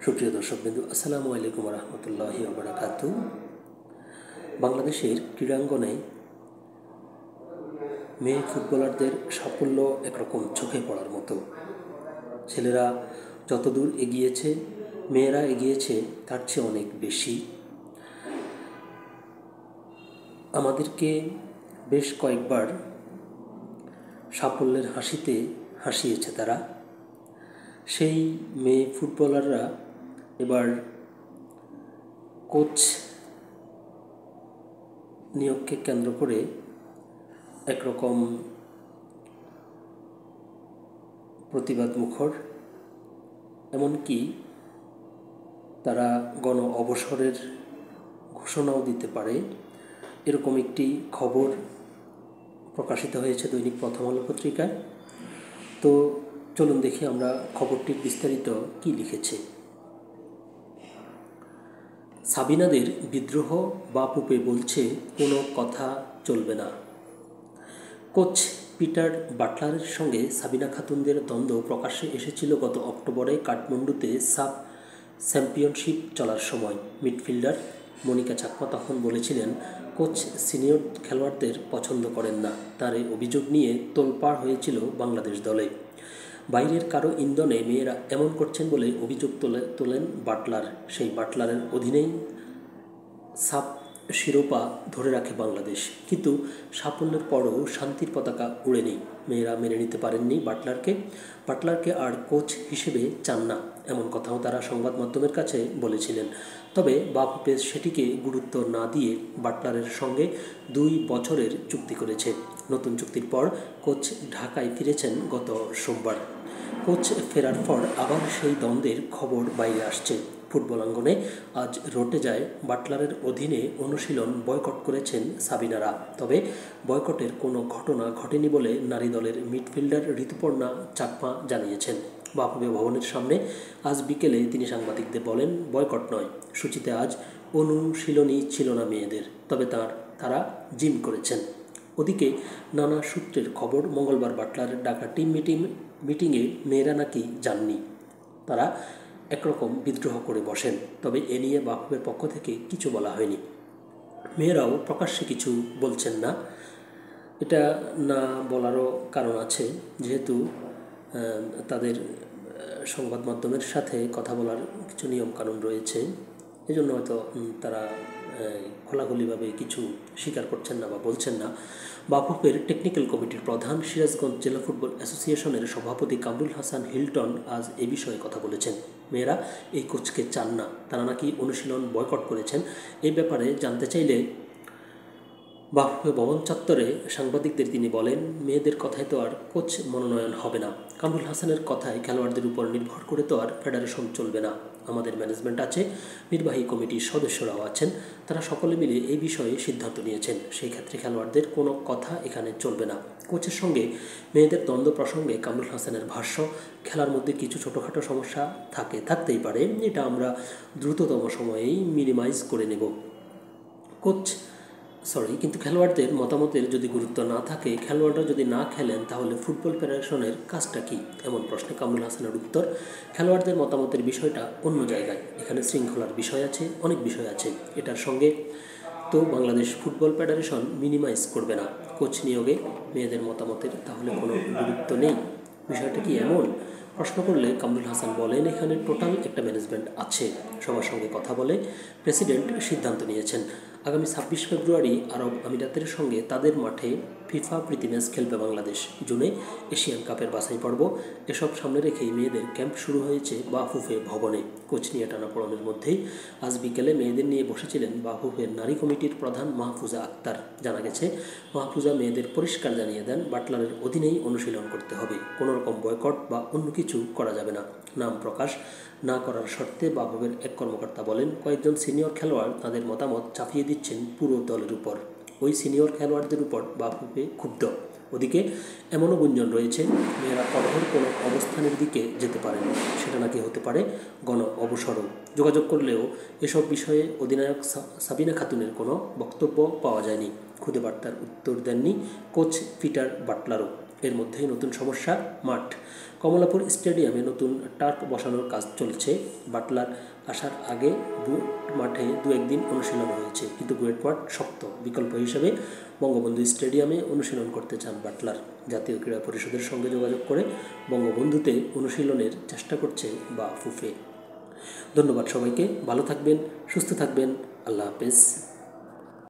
সুপ্রিয় দর্শকবৃন্দ, আসসালামু আলাইকুম রহমতুল্লাহি ওবারাকাতু। বাংলাদেশের ক্রীড়াঙ্গনে মেয়ে ফুটবলারদের সাফল্য একরকম চোখে পড়ার মতো। ছেলেরা যতদূর এগিয়েছে, মেয়েরা এগিয়েছে তার চেয়ে অনেক বেশি। আমাদেরকে বেশ কয়েকবার সাফল্যের হাসিতে হাসিয়েছে তারা। সেই মেয়ে ফুটবলাররা এবার কোচ নিয়োগকে কেন্দ্র করে একরকম প্রতিবাদ মুখর, এমনকি তারা গণ অবসরের ঘোষণাও দিতে পারে, এরকম একটি খবর প্রকাশিত হয়েছে দৈনিক প্রথম আলো পত্রিকায়। তো চলুন দেখি আমরা খবরটির বিস্তারিত কি লিখেছে। সাবিনাদের বিদ্রোহ, বাফুফে বলছে কোনো কথা চলবে না। কোচ পিটার বাটলারের সঙ্গে সাবিনা খাতুনদের দ্বন্দ্ব প্রকাশ্যে এসেছিল গত অক্টোবরে কাঠমান্ডুতে সাব চ্যাম্পিয়নশিপ চলার সময়। মিডফিল্ডার মনিকা চাকমা তখন বলেছিলেন কোচ সিনিয়র খেলোয়াড়দের পছন্দ করেন না। তার এই অভিযোগ নিয়ে তোলপাড় হয়েছিল বাংলাদেশ দলে। বাইরের কারো ইন্ধনে মেয়েরা এমন করছেন বলে অভিযোগ তোলেন বাটলার। সেই বাটলারের অধীনেই সাব শিরোপা ধরে রাখে বাংলাদেশ, কিন্তু সাফল্যের পরও শান্তির পতাকা উড়েনি। মেয়েরা মেনে নিতে পারেননি বাটলারকে আর কোচ হিসেবে চান না, এমন কথাও তারা সংবাদ মাধ্যমের কাছে বলেছিলেন। তবে বাফুফে সেটিকে গুরুত্ব না দিয়ে বাটলারের সঙ্গে 2 বছরের চুক্তি করেছে। নতুন চুক্তির পর কোচ ঢাকায় ফিরেছেন গত সোমবার। কোচ ফেরার পর আবার সেই দ্বন্দ্বের খবর বাইরে আসছে। ফুটবল অঙ্গনে আজ রটে যায় বাটলারের অধীনে অনুশীলন বয়কট করেছেন সাবিনারা। তবে বয়কটের কোনো ঘটনা ঘটেনি বলে নারী দলের মিডফিল্ডার ঋতুপর্ণা চাকমা জানিয়েছেন। বাফুফে ভবনের সামনে আজ বিকেলে তিনি সাংবাদিকদের বলেন, বয়কট নয়, সূচিতে আজ অনুশীলনই ছিল না মেয়েদের, তবে তারা জিম করেছেন। ওদিকে নানা সূত্রের খবর, মঙ্গলবার বাটলারের ডাকা টিম মিটিংয়ে মেয়েরা নাকি যাননি। তারা একরকম বিদ্রোহ করে বসেন। তবে এ নিয়ে বাফুফের পক্ষ থেকে কিছু বলা হয়নি। মেয়েরাও প্রকাশ্যে কিছু বলছেন না। এটা না বলারও কারণ আছে, যেহেতু তাদের সংবাদ মাধ্যমের সাথে কথা বলার কিছু নিয়মকানুন রয়েছে। এজন্য হয়তো তারা খোলাখুলিভাবে কিছু স্বীকার করছেন না বা বলছেন না। বাফুফের টেকনিক্যাল কমিটির প্রধান, সিরাজগঞ্জ জেলা ফুটবল অ্যাসোসিয়েশনের সভাপতি কামরুল হাসান হিলটন আজ এ বিষয়ে কথা বলেছেন। মেয়েরা এই কোচকে চান না, তারা নাকি অনুশীলন বয়কট করেছেন। এই ব্যাপারে জানতে চাইলে বাফুফে ভবন চত্বরে সাংবাদিকদের তিনি বলেন, মেয়েদের কথায় তো আর কোচ মনোনয়ন হবে না। কামরুল হাসানের কথায় খেলোয়াড়দের উপর নির্ভর করে তো আর ফেডারেশন চলবে না। আমাদের ম্যানেজমেন্ট আছে, নির্বাহী কমিটির সদস্যরাও আছেন, তারা সকলে মিলে এই বিষয়ে সিদ্ধান্ত নিয়েছেন। সেই ক্ষেত্রে খেলোয়াড়দের কোনো কথা এখানে চলবে না। কোচের সঙ্গে মেয়েদের দ্বন্দ্ব প্রসঙ্গে কামরুল হাসানের ভাষ্য, খেলার মধ্যে কিছু ছোটোখাটো সমস্যা থাকতেই পারে, এটা আমরা দ্রুততম সময়েই মিনিমাইজ করে নেব। কিন্তু খেলোয়াড়দের মতামতের যদি গুরুত্ব না থাকে, খেলোয়াড়রা যদি না খেলেন, তাহলে ফুটবল ফেডারেশনের কাজটা কি? এমন প্রশ্নে কামরুল হাসানের উত্তর, খেলোয়াড়দের মতামতের বিষয়টা অন্য জায়গায়। এখানে শৃঙ্খলার বিষয় আছে, অনেক বিষয় আছে। এটার সঙ্গে তো বাংলাদেশ ফুটবল ফেডারেশন মিনিমাইজ করবে না। কোচ নিয়োগে মেয়েদের মতামতের তাহলে কোনো গুরুত্ব নেই? বিষয়টা কি এমন? প্রশ্ন করলে কামরুল হাসান বলেন, এখানে টোটাল একটা ম্যানেজমেন্ট আছে, সবার সঙ্গে কথা বলে প্রেসিডেন্ট সিদ্ধান্ত নিয়েছেন। আগামী 26 ফেব্রুয়ারি আরব আমিরাতের সঙ্গে তাদের মাঠে ফিফা প্রীতি ম্যাচ খেলবে বাংলাদেশ। জুনে এশিয়ান কাপের বাছাই পর্ব। এসব সামনে রেখেই মেয়েদের ক্যাম্প শুরু হয়েছে বাফুফে ভবনে। কোচ নিয়ে টানাপোড়েনের মধ্যেই আজ বিকেলে মেয়েদের নিয়ে বসেছিলেন বাফুফের নারী কমিটির প্রধান মাহফুজা আক্তার। জানা গেছে, মাহফুজা মেয়েদের পরিষ্কার জানিয়ে দেন, বাটলারের অধীনেই অনুশীলন করতে হবে, কোনোরকম বয়কট বা অন্য কিছু করা যাবে না। নাম প্রকাশ না করার শর্তে বাফুফের এক কর্মকর্তা বলেন, কয়েকজন সিনিয়র খেলোয়াড় তাদের মতামত চাপিয়ে দিচ্ছেন পুরো দলের উপর। ওই সিনিয়র খেলোয়াড়দের উপর বাফুফে ক্ষুব্ধ। ওদিকে এমনও গুঞ্জন রয়েছে, মেয়েরা কঠোর কোনো অবস্থানের দিকে যেতে পারেন, সেটা নাকি হতে পারে গণ অবসরও। যোগাযোগ করলেও এসব বিষয়ে অধিনায়ক সাবিনা খাতুনের কোনো বক্তব্য পাওয়া যায়নি। খুদে বার্তার উত্তর দেননি কোচ পিটার বাটলারও। এর মধ্যেই নতুন সমস্যা মাঠ। কমলাপুর স্টেডিয়ামে নতুন টার্ফ বসানোর কাজ চলছে। বাটলার আসার আগে মাঠে দু একদিন অনুশীলন হয়েছে, কিন্তু বুয়েট মাঠ শক্ত। বিকল্প হিসেবে বঙ্গবন্ধু স্টেডিয়ামে অনুশীলন করতে চান বাটলার। জাতীয় ক্রীড়া পরিষদের সঙ্গে যোগাযোগ করে বঙ্গবন্ধুতে অনুশীলনের চেষ্টা করছে বাফুফে। ধন্যবাদ সবাইকে, ভালো থাকবেন, সুস্থ থাকবেন, আল্লাহ হাফেজ।